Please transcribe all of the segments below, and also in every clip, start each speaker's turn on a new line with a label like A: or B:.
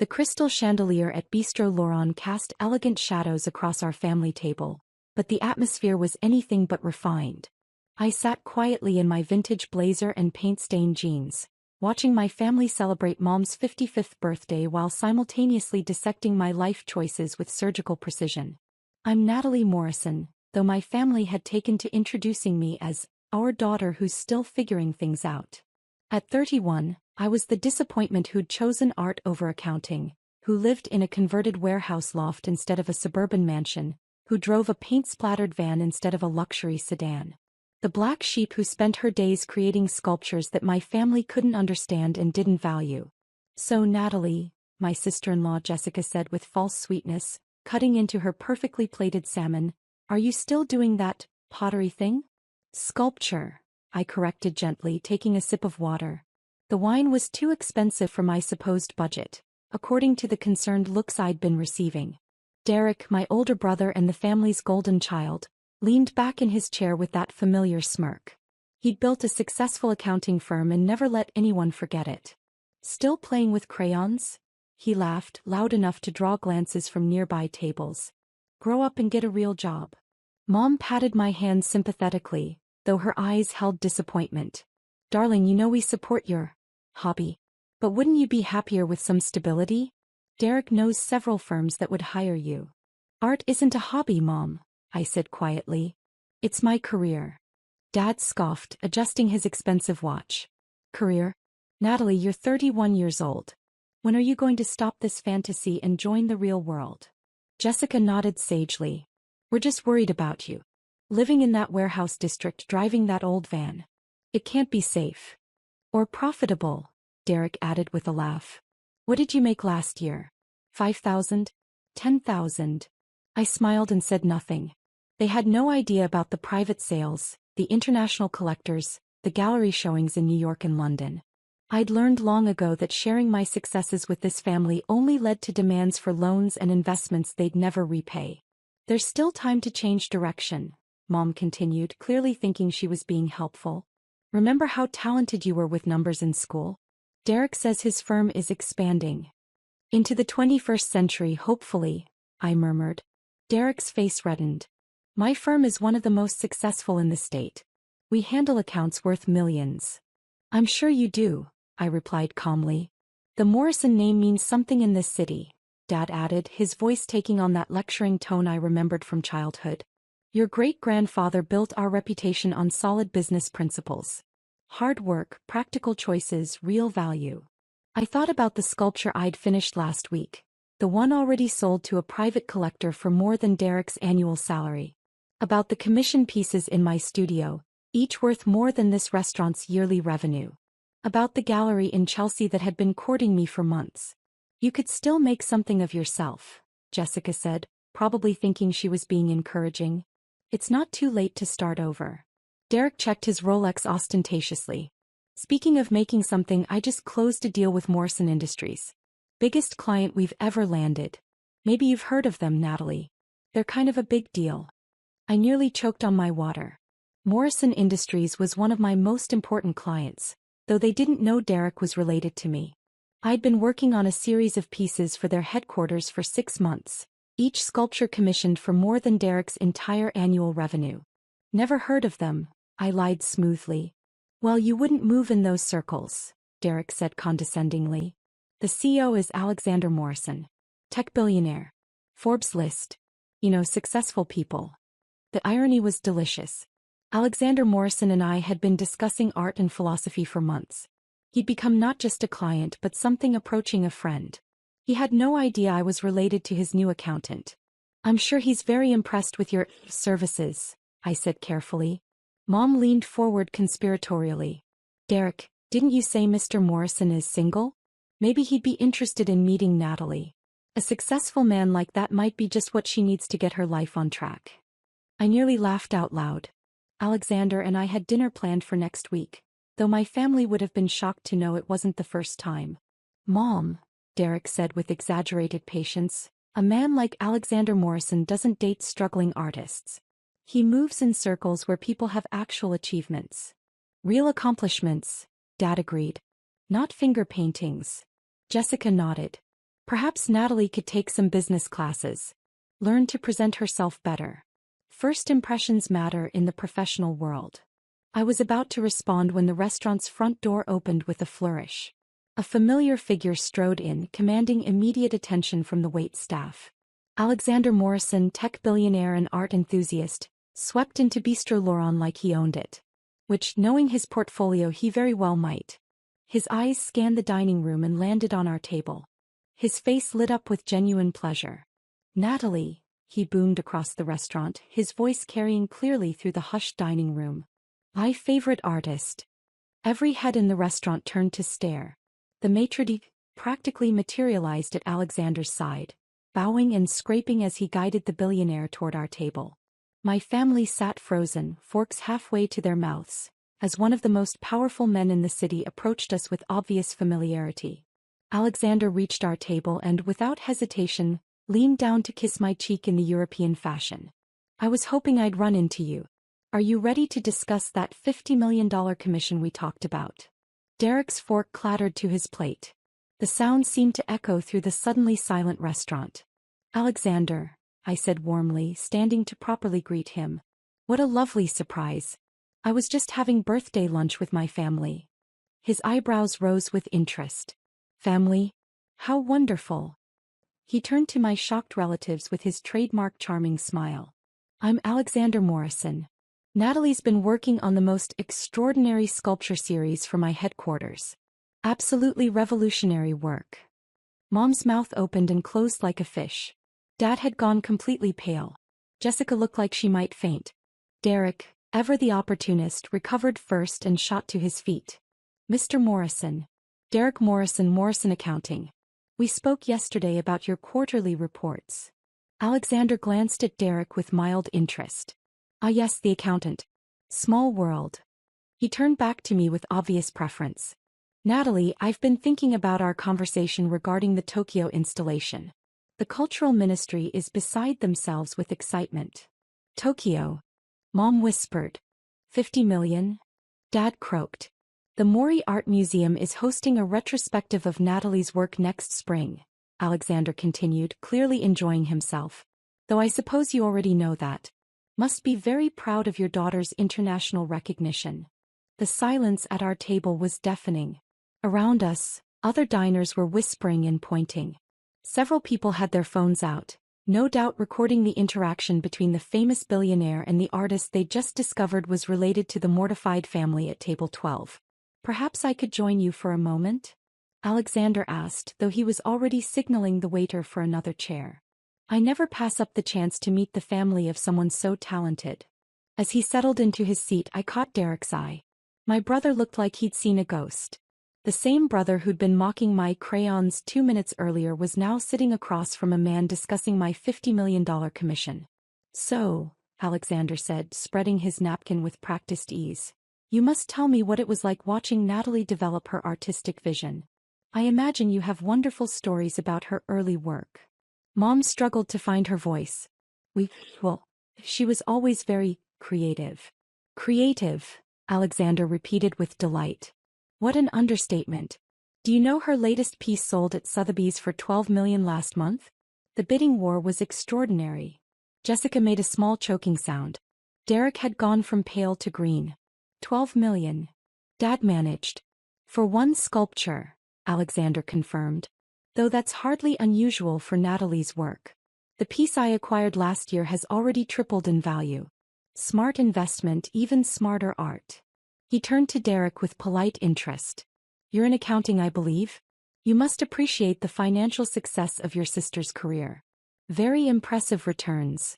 A: The crystal chandelier at Bistro Laurent cast elegant shadows across our family table, but the atmosphere was anything but refined. I sat quietly in my vintage blazer and paint-stained jeans, watching my family celebrate Mom's 55th birthday while simultaneously dissecting my life choices with surgical precision. I'm Natalie Morrison, though my family had taken to introducing me as our daughter who's still figuring things out. At 31, I was the disappointment who'd chosen art over accounting, who lived in a converted warehouse loft instead of a suburban mansion, who drove a paint-splattered van instead of a luxury sedan. The black sheep who spent her days creating sculptures that my family couldn't understand and didn't value. So Natalie, my sister-in-law Jessica said with false sweetness, cutting into her perfectly plated salmon, are you still doing that pottery thing? Sculpture, I corrected gently, taking a sip of water. The wine was too expensive for my supposed budget, according to the concerned looks I'd been receiving. Derek, my older brother and the family's golden child, leaned back in his chair with that familiar smirk. He'd built a successful accounting firm and never let anyone forget it. Still playing with crayons? He laughed, loud enough to draw glances from nearby tables. Grow up and get a real job. Mom patted my hand sympathetically, though her eyes held disappointment. Darling, you know we support your hobby. But wouldn't you be happier with some stability? Derek knows several firms that would hire you. Art isn't a hobby, Mom, I said quietly. It's my career. Dad scoffed, adjusting his expensive watch. Career? Natalie, you're 31 years old. When are you going to stop this fantasy and join the real world? Jessica nodded sagely. We're just worried about you. Living in that warehouse district, driving that old van. It can't be safe. Or profitable, Derek added with a laugh. What did you make last year? 5,000? 10,000? I smiled and said nothing. They had no idea about the private sales, the international collectors, the gallery showings in New York and London. I'd learned long ago that sharing my successes with this family only led to demands for loans and investments they'd never repay. There's still time to change direction, Mom continued, clearly thinking she was being helpful. Remember how talented you were with numbers in school? Derek says his firm is expanding. Into the 21st century, hopefully, I murmured. Derek's face reddened. My firm is one of the most successful in the state. We handle accounts worth millions. I'm sure you do, I replied calmly. The Morrison name means something in this city, Dad added, his voice taking on that lecturing tone I remembered from childhood. Your great-grandfather built our reputation on solid business principles. Hard work, practical choices, real value. I thought about the sculpture I'd finished last week, the one already sold to a private collector for more than Derek's annual salary. About the commission pieces in my studio, each worth more than this restaurant's yearly revenue. About the gallery in Chelsea that had been courting me for months. You could still make something of yourself, Jessica said, probably thinking she was being encouraging. It's not too late to start over. Derek checked his Rolex ostentatiously. Speaking of making something, I just closed a deal with Morrison Industries. Biggest client we've ever landed. Maybe you've heard of them, Natalie. They're kind of a big deal. I nearly choked on my water. Morrison Industries was one of my most important clients, though they didn't know Derek was related to me. I'd been working on a series of pieces for their headquarters for 6 months, each sculpture commissioned for more than Derek's entire annual revenue. Never heard of them, I lied smoothly. Well, you wouldn't move in those circles, Derek said condescendingly. The CEO is Alexander Morrison. Tech billionaire. Forbes list. You know, successful people. The irony was delicious. Alexander Morrison and I had been discussing art and philosophy for months. He'd become not just a client but something approaching a friend. He had no idea I was related to his new accountant. I'm sure he's very impressed with your services, I said carefully. Mom leaned forward conspiratorially. Derek, didn't you say Mr. Morrison is single? Maybe he'd be interested in meeting Natalie. A successful man like that might be just what she needs to get her life on track. I nearly laughed out loud. Alexander and I had dinner planned for next week, though my family would have been shocked to know it wasn't the first time. Mom, Derek said with exaggerated patience, a man like Alexander Morrison doesn't date struggling artists. He moves in circles where people have actual achievements. Real accomplishments, Dad agreed. Not finger paintings. Jessica nodded. Perhaps Natalie could take some business classes. Learn to present herself better. First impressions matter in the professional world. I was about to respond when the restaurant's front door opened with a flourish. A familiar figure strode in, commanding immediate attention from the wait staff. Alexander Morrison, tech billionaire and art enthusiast, swept into Bistro Laurent like he owned it. Which, knowing his portfolio, he very well might. His eyes scanned the dining room and landed on our table. His face lit up with genuine pleasure. "Natalie," he boomed across the restaurant, his voice carrying clearly through the hushed dining room. "My favorite artist." Every head in the restaurant turned to stare. The maitre d' practically materialized at Alexander's side, bowing and scraping as he guided the billionaire toward our table. My family sat frozen, forks halfway to their mouths, as one of the most powerful men in the city approached us with obvious familiarity. Alexander reached our table and, without hesitation, leaned down to kiss my cheek in the European fashion. "I was hoping I'd run into you. Are you ready to discuss that $50 million commission we talked about?" Derek's fork clattered to his plate. The sound seemed to echo through the suddenly silent restaurant. "Alexander," I said warmly, standing to properly greet him. "What a lovely surprise. I was just having birthday lunch with my family." His eyebrows rose with interest. "Family? How wonderful." He turned to my shocked relatives with his trademark charming smile. "I'm Alexander Morrison. Natalie's been working on the most extraordinary sculpture series for my headquarters. Absolutely revolutionary work." Mom's mouth opened and closed like a fish. Dad had gone completely pale. Jessica looked like she might faint. Derek, ever the opportunist, recovered first and shot to his feet. "Mr. Morrison. Derek Morrison, Morrison Accounting. We spoke yesterday about your quarterly reports." Alexander glanced at Derek with mild interest. "Ah yes, the accountant. Small world." He turned back to me with obvious preference. "Natalie, I've been thinking about our conversation regarding the Tokyo installation. The cultural ministry is beside themselves with excitement." "Tokyo?" Mom whispered. 50 million? Dad croaked. "The Mori Art Museum is hosting a retrospective of Natalie's work next spring," Alexander continued, clearly enjoying himself. "Though I suppose you already know that. Must be very proud of your daughter's international recognition." The silence at our table was deafening. Around us, other diners were whispering and pointing. Several people had their phones out, no doubt recording the interaction between the famous billionaire and the artist they just discovered was related to the mortified family at table 12. "Perhaps I could join you for a moment?" Alexander asked, though he was already signaling the waiter for another chair. I never pass up the chance to meet the family of someone so talented. As he settled into his seat, I caught Derek's eye. My brother looked like he'd seen a ghost. The same brother who'd been mocking my crayons 2 minutes earlier was now sitting across from a man discussing my $50 million commission. "So," Alexander said, spreading his napkin with practiced ease, "you must tell me what it was like watching Natalie develop her artistic vision. I imagine you have wonderful stories about her early work." Mom struggled to find her voice. Well, she was always very creative." "Creative," Alexander repeated with delight. "What an understatement. Do you know her latest piece sold at Sotheby's for $12 million last month? The bidding war was extraordinary." Jessica made a small choking sound. Derek had gone from pale to green. $12 million. Dad managed. "For one sculpture," Alexander confirmed. "Though that's hardly unusual for Natalie's work. The piece I acquired last year has already tripled in value. Smart investment, even smarter art." He turned to Derek with polite interest. "You're in accounting, I believe? You must appreciate the financial success of your sister's career. Very impressive returns."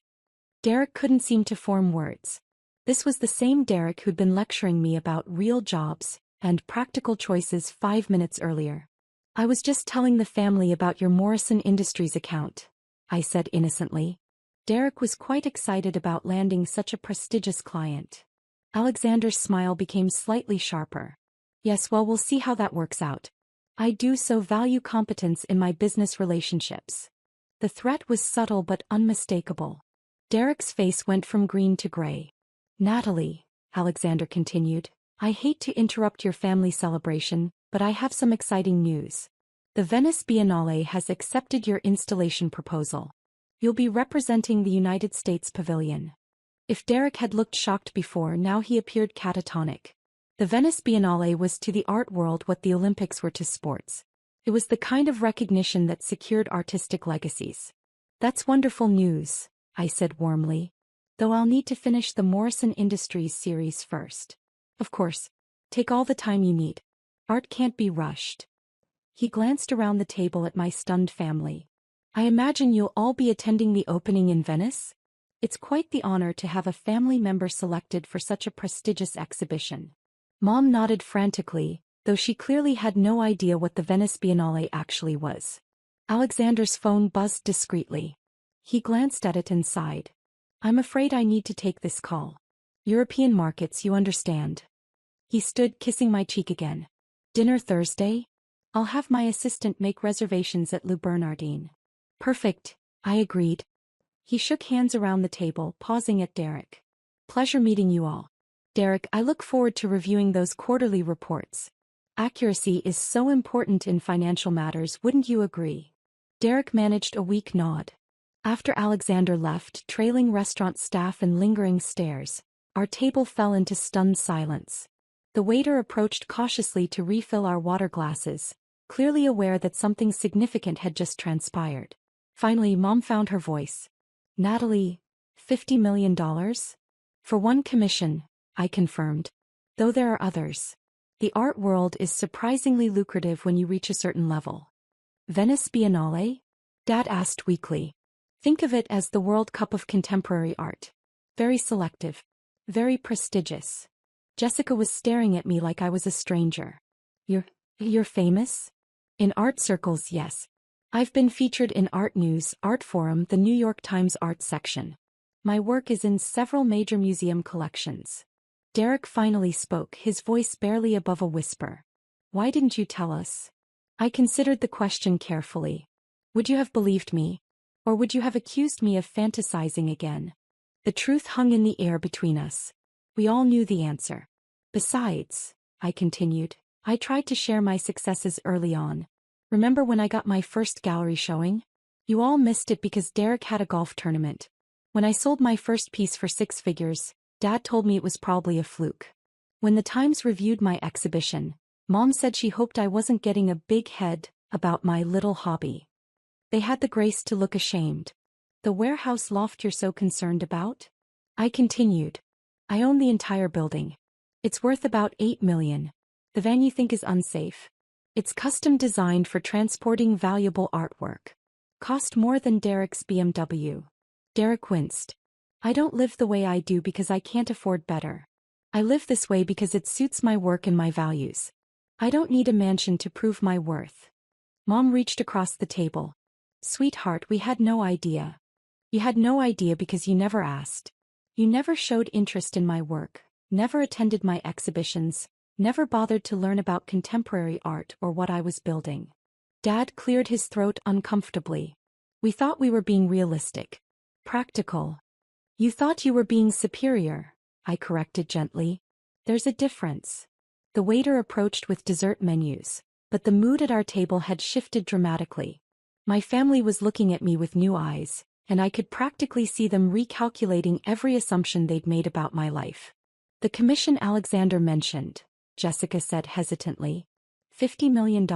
A: Derek couldn't seem to form words. This was the same Derek who'd been lecturing me about real jobs and practical choices 5 minutes earlier. "I was just telling the family about your Morrison Industries account," I said innocently. Derek was quite excited about landing such a prestigious client. Alexander's smile became slightly sharper. "Yes, well, we'll see how that works out. I do so value competence in my business relationships." The threat was subtle but unmistakable. Derek's face went from green to gray. "Natalie," Alexander continued, "I hate to interrupt your family celebration, but I have some exciting news." The Venice Biennale has accepted your installation proposal. You'll be representing the United States Pavilion. If Derek had looked shocked before, now he appeared catatonic. The Venice Biennale was to the art world what the Olympics were to sports. It was the kind of recognition that secured artistic legacies. That's wonderful news, I said warmly. Though I'll need to finish the Morrison Industries series first. Of course. Take all the time you need. Art can't be rushed. He glanced around the table at my stunned family. I imagine you'll all be attending the opening in Venice? It's quite the honor to have a family member selected for such a prestigious exhibition. Mom nodded frantically, though she clearly had no idea what the Venice Biennale actually was. Alexander's phone buzzed discreetly. He glanced at it and sighed. I'm afraid I need to take this call. European markets, you understand. He stood, kissing my cheek again. Dinner Thursday? I'll have my assistant make reservations at Le Bernardin. Perfect, I agreed. He shook hands around the table, pausing at Derek. Pleasure meeting you all. Derek, I look forward to reviewing those quarterly reports. Accuracy is so important in financial matters, wouldn't you agree? Derek managed a weak nod. After Alexander left, trailing restaurant staff and lingering stares, our table fell into stunned silence. The waiter approached cautiously to refill our water glasses, clearly aware that something significant had just transpired. Finally, Mom found her voice. Natalie, $50 million? For one commission, I confirmed. Though there are others. The art world is surprisingly lucrative when you reach a certain level. Venice Biennale? Dad asked weakly. Think of it as the World Cup of contemporary art. Very selective. Very prestigious. Jessica was staring at me like I was a stranger. You're famous? In art circles, yes. I've been featured in Art News, Art Forum, the New York Times art section. My work is in several major museum collections. Derek finally spoke, his voice barely above a whisper. Why didn't you tell us? I considered the question carefully. Would you have believed me? Or would you have accused me of fantasizing again? The truth hung in the air between us. We all knew the answer. Besides, I continued, I tried to share my successes early on. Remember when I got my first gallery showing? You all missed it because Derek had a golf tournament. When I sold my first piece for 6 figures, Dad told me it was probably a fluke. When the Times reviewed my exhibition, Mom said she hoped I wasn't getting a big head about my little hobby. They had the grace to look ashamed. The warehouse loft you're so concerned about? I continued. I own the entire building. It's worth about $8 million. The van you think is unsafe. It's custom designed for transporting valuable artwork. Cost more than Derek's BMW. Derek winced. I don't live the way I do because I can't afford better. I live this way because it suits my work and my values. I don't need a mansion to prove my worth. Mom reached across the table. Sweetheart, we had no idea. You had no idea because you never asked. You never showed interest in my work, never attended my exhibitions, never bothered to learn about contemporary art or what I was building. Dad cleared his throat uncomfortably. We thought we were being realistic. Practical. You thought you were being superior, I corrected gently. There's a difference. The waiter approached with dessert menus, but the mood at our table had shifted dramatically. My family was looking at me with new eyes, and I could practically see them recalculating every assumption they'd made about my life. The commission Alexander mentioned, Jessica said hesitantly. $50 million?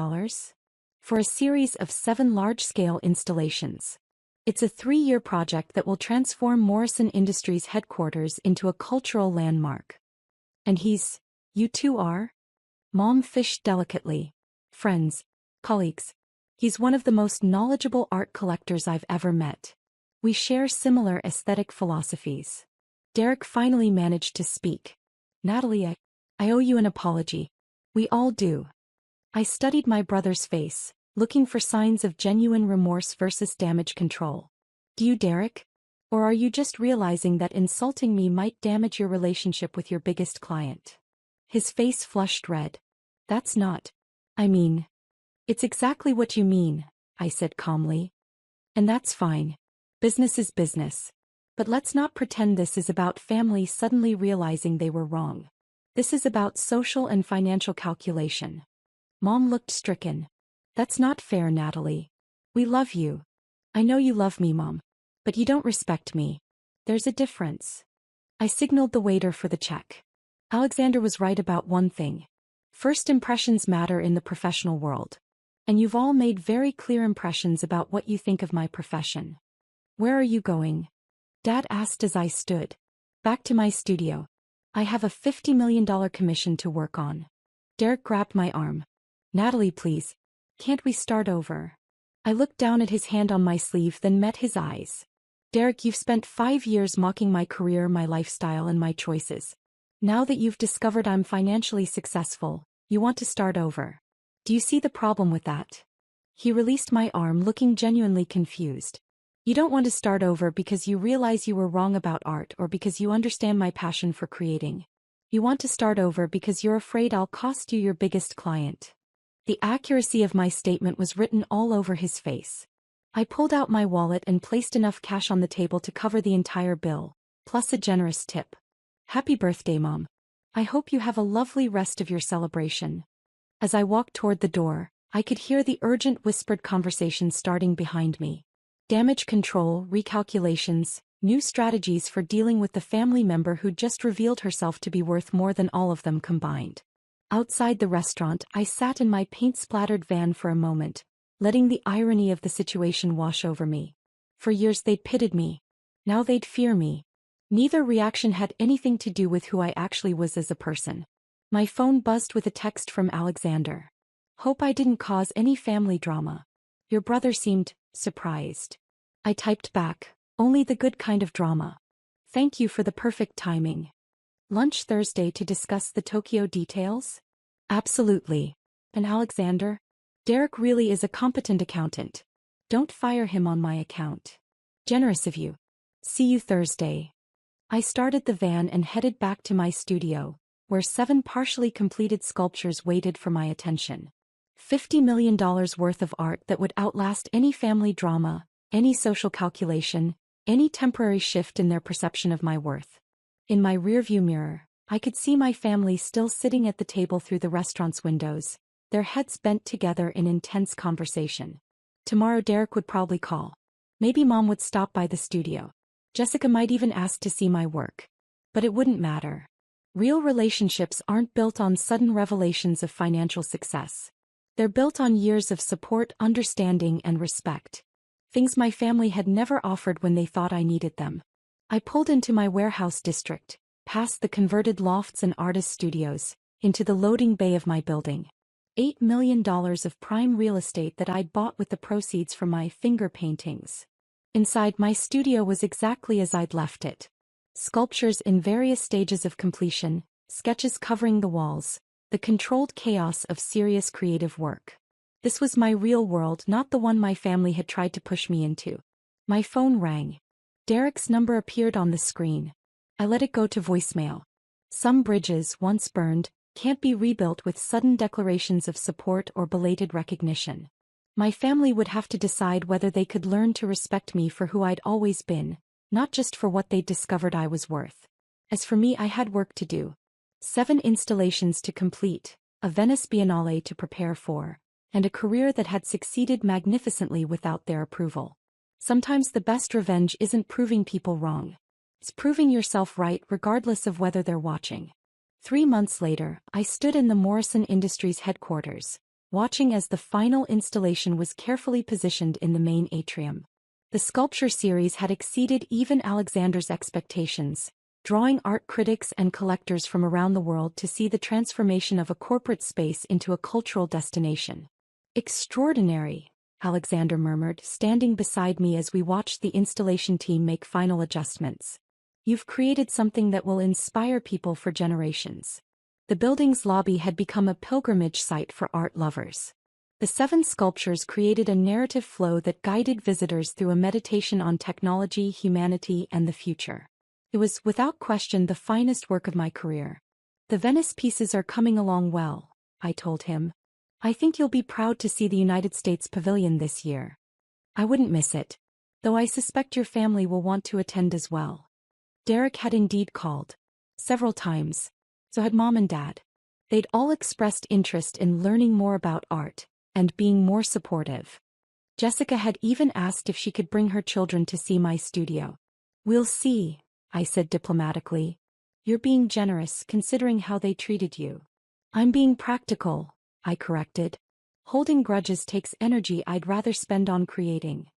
A: For a series of 7 large-scale installations. It's a 3-year project that will transform Morrison Industries headquarters into a cultural landmark. And you two are? Mom fished delicately. Friends. Colleagues. He's one of the most knowledgeable art collectors I've ever met. We share similar aesthetic philosophies. Derek finally managed to speak. Natalie, I owe you an apology. We all do. I studied my brother's face, looking for signs of genuine remorse versus damage control. Do you, Derek? Or are you just realizing that insulting me might damage your relationship with your biggest client? His face flushed red. That's not. It's exactly what you mean, I said calmly. And that's fine. Business is business. But let's not pretend this is about family suddenly realizing they were wrong. This is about social and financial calculation. Mom looked stricken. That's not fair, Natalie. We love you. I know you love me, Mom. But you don't respect me. There's a difference. I signaled the waiter for the check. Alexander was right about one thing. First impressions matter in the professional world. And you've all made very clear impressions about what you think of my profession. Where are you going? Dad asked as I stood. Back to my studio. I have a $50 million commission to work on. Derek grabbed my arm. Natalie, please. Can't we start over? I looked down at his hand on my sleeve, then met his eyes. Derek, you've spent 5 years mocking my career, my lifestyle, and my choices. Now that you've discovered I'm financially successful, you want to start over. Do you see the problem with that? He released my arm, looking genuinely confused. You don't want to start over because you realize you were wrong about art or because you understand my passion for creating. You want to start over because you're afraid I'll cost you your biggest client. The accuracy of my statement was written all over his face. I pulled out my wallet and placed enough cash on the table to cover the entire bill, plus a generous tip. Happy birthday, Mom. I hope you have a lovely rest of your celebration. As I walked toward the door, I could hear the urgent whispered conversation starting behind me. Damage control, recalculations, new strategies for dealing with the family member who just revealed herself to be worth more than all of them combined. Outside the restaurant, I sat in my paint-splattered van for a moment, letting the irony of the situation wash over me. For years they'd pitied me. Now they'd fear me. Neither reaction had anything to do with who I actually was as a person. My phone buzzed with a text from Alexander. Hope I didn't cause any family drama. Your brother seemed surprised. I typed back, only the good kind of drama. Thank you for the perfect timing. Lunch Thursday to discuss the Tokyo details? Absolutely. And Alexander? Derek really is a competent accountant. Don't fire him on my account. Generous of you. See you Thursday. I started the van and headed back to my studio, where 7 partially completed sculptures waited for my attention. $50 million worth of art that would outlast any family drama, any social calculation, any temporary shift in their perception of my worth. In my rearview mirror, I could see my family still sitting at the table through the restaurant's windows, their heads bent together in intense conversation. Tomorrow Derek would probably call. Maybe Mom would stop by the studio. Jessica might even ask to see my work. But it wouldn't matter. Real relationships aren't built on sudden revelations of financial success. They're built on years of support, understanding, and respect. Things my family had never offered when they thought I needed them. I pulled into my warehouse district, past the converted lofts and artist studios, into the loading bay of my building. $8 million of prime real estate that I'd bought with the proceeds from my finger paintings. Inside, my studio was exactly as I'd left it. Sculptures in various stages of completion, sketches covering the walls, the controlled chaos of serious creative work. This was my real world, not the one my family had tried to push me into. My phone rang. Derek's number appeared on the screen. I let it go to voicemail. Some bridges, once burned, can't be rebuilt with sudden declarations of support or belated recognition. My family would have to decide whether they could learn to respect me for who I'd always been, not just for what they'd discovered I was worth. As for me, I had work to do. 7 installations to complete, a Venice Biennale to prepare for, and a career that had succeeded magnificently without their approval. Sometimes the best revenge isn't proving people wrong. It's proving yourself right regardless of whether they're watching. 3 months later, I stood in the Morrison Industries headquarters, watching as the final installation was carefully positioned in the main atrium. The sculpture series had exceeded even Alexander's expectations, drawing art critics and collectors from around the world to see the transformation of a corporate space into a cultural destination. Extraordinary, Alexander murmured, standing beside me as we watched the installation team make final adjustments. You've created something that will inspire people for generations. The building's lobby had become a pilgrimage site for art lovers. The 7 sculptures created a narrative flow that guided visitors through a meditation on technology, humanity, and the future. It was, without question, the finest work of my career. The Venice pieces are coming along well, I told him. I think you'll be proud to see the United States Pavilion this year. I wouldn't miss it, though I suspect your family will want to attend as well. Derek had indeed called. Several times. So had Mom and Dad. They'd all expressed interest in learning more about art, and being more supportive. Jessica had even asked if she could bring her children to see my studio. "We'll see," I said diplomatically. "You're being generous considering how they treated you." "I'm being practical," I corrected. "Holding grudges takes energy I'd rather spend on creating."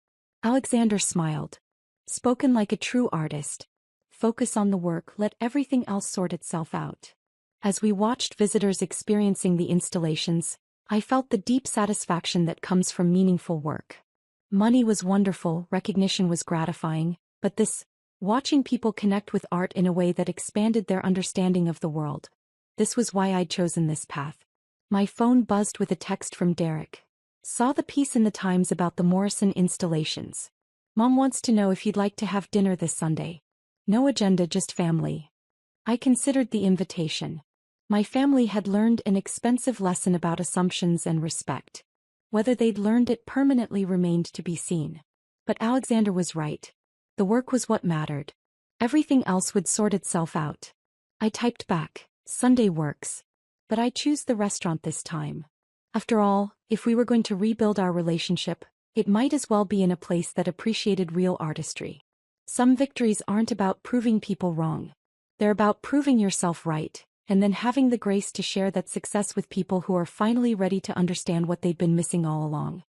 A: Alexander smiled. "Spoken like a true artist. Focus on the work, let everything else sort itself out." As we watched visitors experiencing the installations, I felt the deep satisfaction that comes from meaningful work. Money was wonderful, recognition was gratifying, but watching people connect with art in a way that expanded their understanding of the world. This was why I'd chosen this path. My phone buzzed with a text from Derek. "Saw the piece in the Times about the Morrison installations. Mom wants to know if you'd like to have dinner this Sunday. No agenda, just family." I considered the invitation. My family had learned an expensive lesson about assumptions and respect. Whether they'd learned it permanently remained to be seen. But Alexander was right. The work was what mattered. Everything else would sort itself out. I typed back, "Sunday works. But I choose the restaurant this time." After all, if we were going to rebuild our relationship, it might as well be in a place that appreciated real artistry. Some victories aren't about proving people wrong. They're about proving yourself right, and then having the grace to share that success with people who are finally ready to understand what they've been missing all along.